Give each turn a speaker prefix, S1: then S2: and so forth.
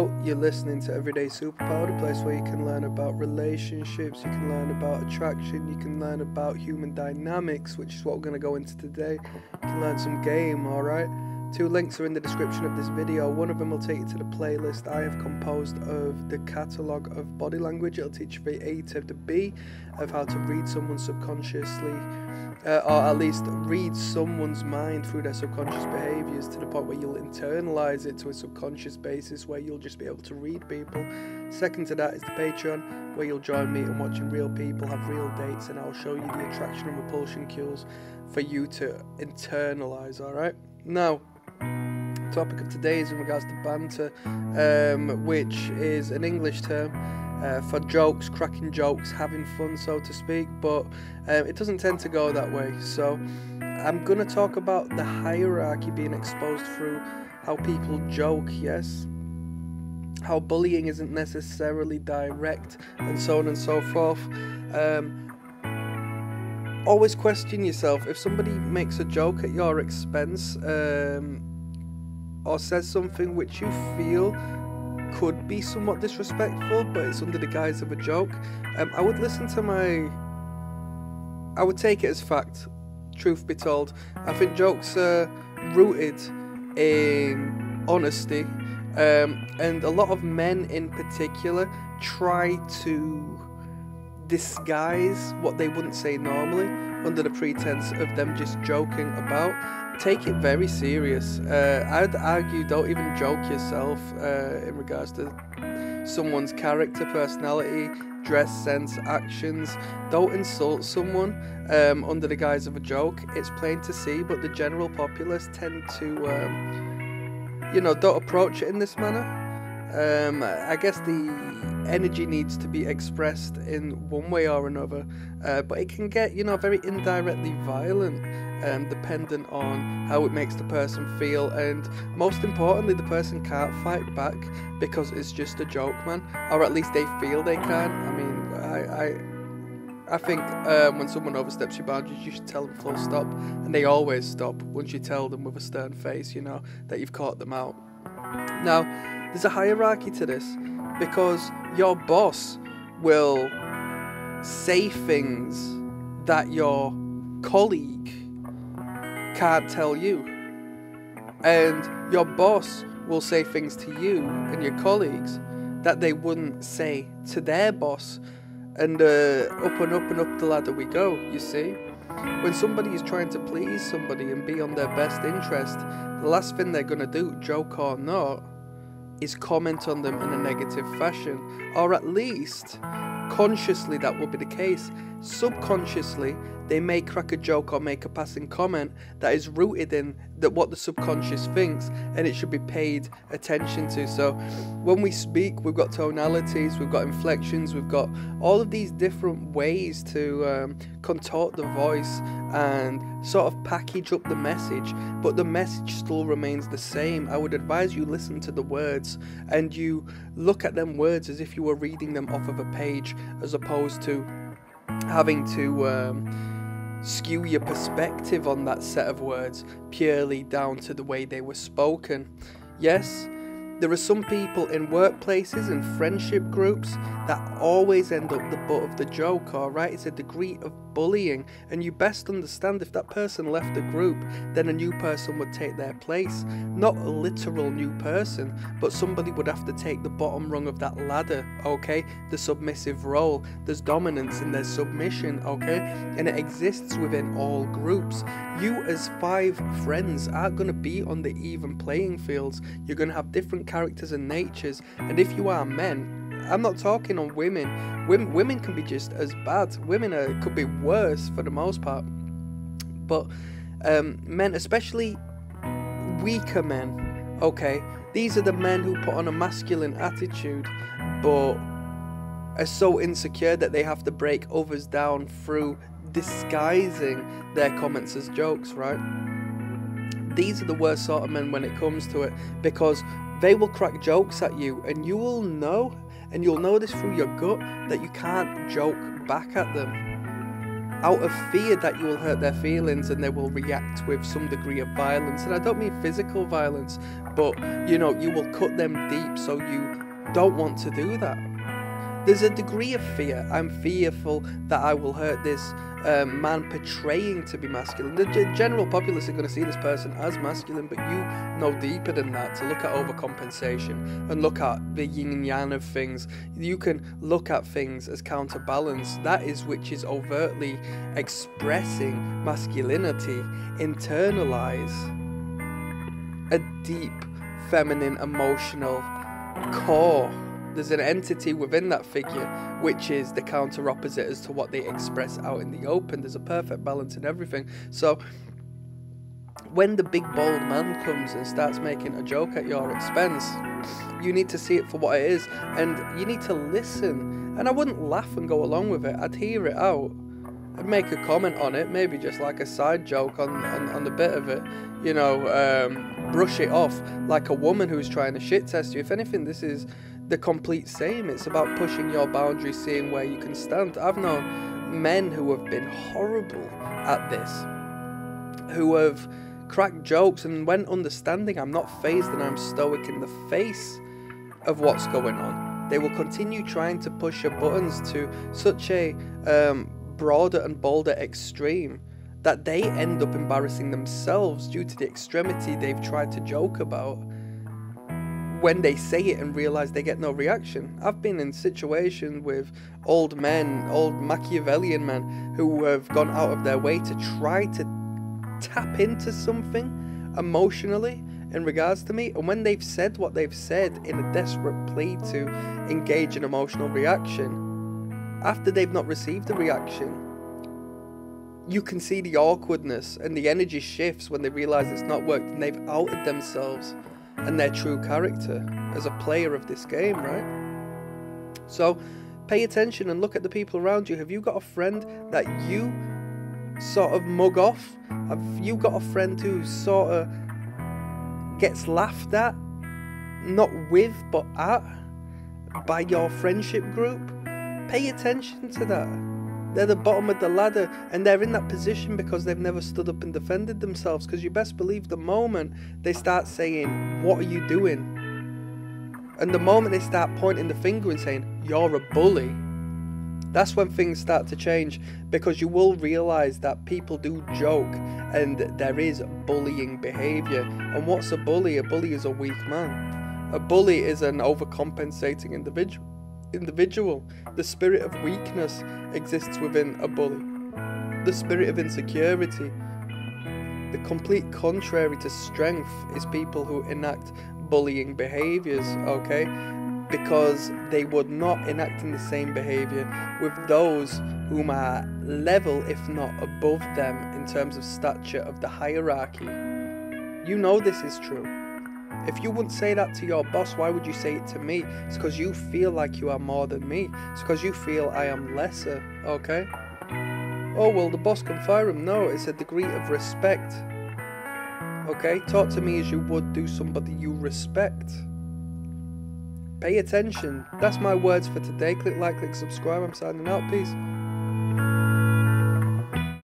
S1: Hello, you're listening to Everyday Superpower, the place where you can learn about relationships, you can learn about attraction, you can learn about human dynamics, which is what we're going to go into today. You can learn some game, alright? 2 links are in the description of this video. One of them will take you to the playlist I have composed of the catalogue of body language. It'll teach you the A to the B of how to read someone subconsciously, or at least read someone's mind through their subconscious behaviours to the point where you'll internalise it to a subconscious basis where you'll just be able to read people. Second to that is the Patreon, where you'll join me in watching real people have real dates, and I'll show you the attraction and repulsion cues for you to internalise, alright? Now, topic of today is in regards to banter, which is an English term for jokes, cracking jokes, having fun, so to speak, but it doesn't tend to go that way. So I'm going to talk about the hierarchy being exposed through how people joke, yes, how bullying isn't necessarily direct, and so on and so forth. Always question yourself. If somebody makes a joke at your expense, or says something which you feel could be somewhat disrespectful, but it's under the guise of a joke, I would take it as fact, truth be told. I think jokes are rooted in honesty, and a lot of men in particular try to disguise what they wouldn't say normally under the pretense of them just joking about. Take it very serious. I'd argue don't even joke yourself in regards to someone's character, personality, dress sense, actions. Don't insult someone under the guise of a joke. It's plain to see, but the general populace tend to don't approach it in this manner. I guess the energy needs to be expressed in one way or another, but it can get very indirectly violent, dependent on how it makes the person feel, and most importantly, the person can't fight back because it's just a joke, man, or at least they feel they can. I mean, I think when someone oversteps your boundaries, you should tell them full stop, and they always stop once you tell them with a stern face, that you've caught them out. Now, there's a hierarchy to this, because your boss will say things that your colleague can't tell you, and your boss will say things to you and your colleagues that they wouldn't say to their boss, and up and up and up the ladder we go, you see. When somebody is trying to please somebody and be on their best interest, the last thing they're going to do, joke or not, is comment on them in a negative fashion, or at least consciously that will be the case. Subconsciously they may crack a joke or make a passing comment that is rooted in what the subconscious thinks, and it should be paid attention to. So when we speak, we've got tonalities, we've got inflections, we've got all of these different ways to contort the voice and sort of package up the message, but the message still remains the same. I would advise you listen to the words and you look at them words as if you were reading them off of a page, as opposed to having to skew your perspective on that set of words purely down to the way they were spoken. Yes, there are some people in workplaces and friendship groups that always end up the butt of the joke, alright? It's a degree of bullying, and you best understand if that person left the group, then a new person would take their place. Not a literal new person, but somebody would have to take the bottom rung of that ladder, okay? The submissive role. There's dominance and there's submission, okay? And it exists within all groups. You as 5 friends aren't going to be on the even playing fields. You're going to have different characters and natures, and if you are men, I'm not talking on women. Women can be just as bad. Women could be worse for the most part. But men, especially weaker men, okay, these are the men who put on a masculine attitude, but are so insecure that they have to break others down through disguising their comments as jokes, right? These are the worst sort of men when it comes to it, because they will crack jokes at you, and you will know, and you'll know this through your gut, that you can't joke back at them. out of fear that you will hurt their feelings and they will react with some degree of violence. And I don't mean physical violence, but you know, you will cut them deep, so you don't want to do that. There's a degree of fear. I'm fearful that I will hurt this man portraying to be masculine. The general populace are going to see this person as masculine, but you know deeper than that, to look at overcompensation and look at the yin and yang of things. You can look at things as counterbalance. That is which is overtly expressing masculinity, internalize a deep feminine emotional core. There's an entity within that figure which is the counter opposite as to what they express out in the open. There's a perfect balance in everything. So when the big bold man comes and starts making a joke at your expense, you need to see it for what it is, and you need to listen. And I wouldn't laugh and go along with it. I'd hear it out. I'd make a comment on it, maybe just like a side joke on the bit of it, you know, brush it off like a woman who's trying to shit test you. If anything, this is the complete same. It's about pushing your boundaries, seeing where you can stand. I've known men who have been horrible at this, who have cracked jokes, and when understanding, I'm not phased and I'm stoic in the face of what's going on, they will continue trying to push your buttons to such a broader and bolder extreme that they end up embarrassing themselves due to the extremity they've tried to joke about when they say it and realise they get no reaction. I've been in situations with old men, old Machiavellian men, who have gone out of their way to try to tap into something emotionally in regards to me, and when they've said what they've said in a desperate plea to engage in emotional reaction, after they've not received a reaction, you can see the awkwardness and the energy shifts when they realise it's not worked and they've outed themselves and their true character as a player of this game, right? So pay attention and look at the people around you. Have you got a friend that you sort of mug off? Have you got a friend who sort of gets laughed at, not with but at, by your friendship group? Pay attention to that. They're the bottom of the ladder, and they're in that position because they've never stood up and defended themselves. Because you best believe the moment they start saying, "What are you doing?" and the moment they start pointing the finger and saying, "You're a bully," that's when things start to change, because you will realise that people do joke and there is bullying behaviour. And what's a bully? A bully is a weak man. A bully is an overcompensating individual. The spirit of weakness exists within a bully. The spirit of insecurity. The complete contrary to strength is people who enact bullying behaviours, okay? Because they would not enact in the same behaviour with those whom are level, if not above them, in terms of stature of the hierarchy. You know this is true. If you wouldn't say that to your boss, why would you say it to me? It's because you feel like you are more than me. It's because you feel I am lesser, okay? Oh, well, the boss can fire him. No, it's a degree of respect. Okay? Talk to me as you would do somebody you respect. Pay attention. That's my words for today. Click like, click subscribe. I'm signing out. Peace.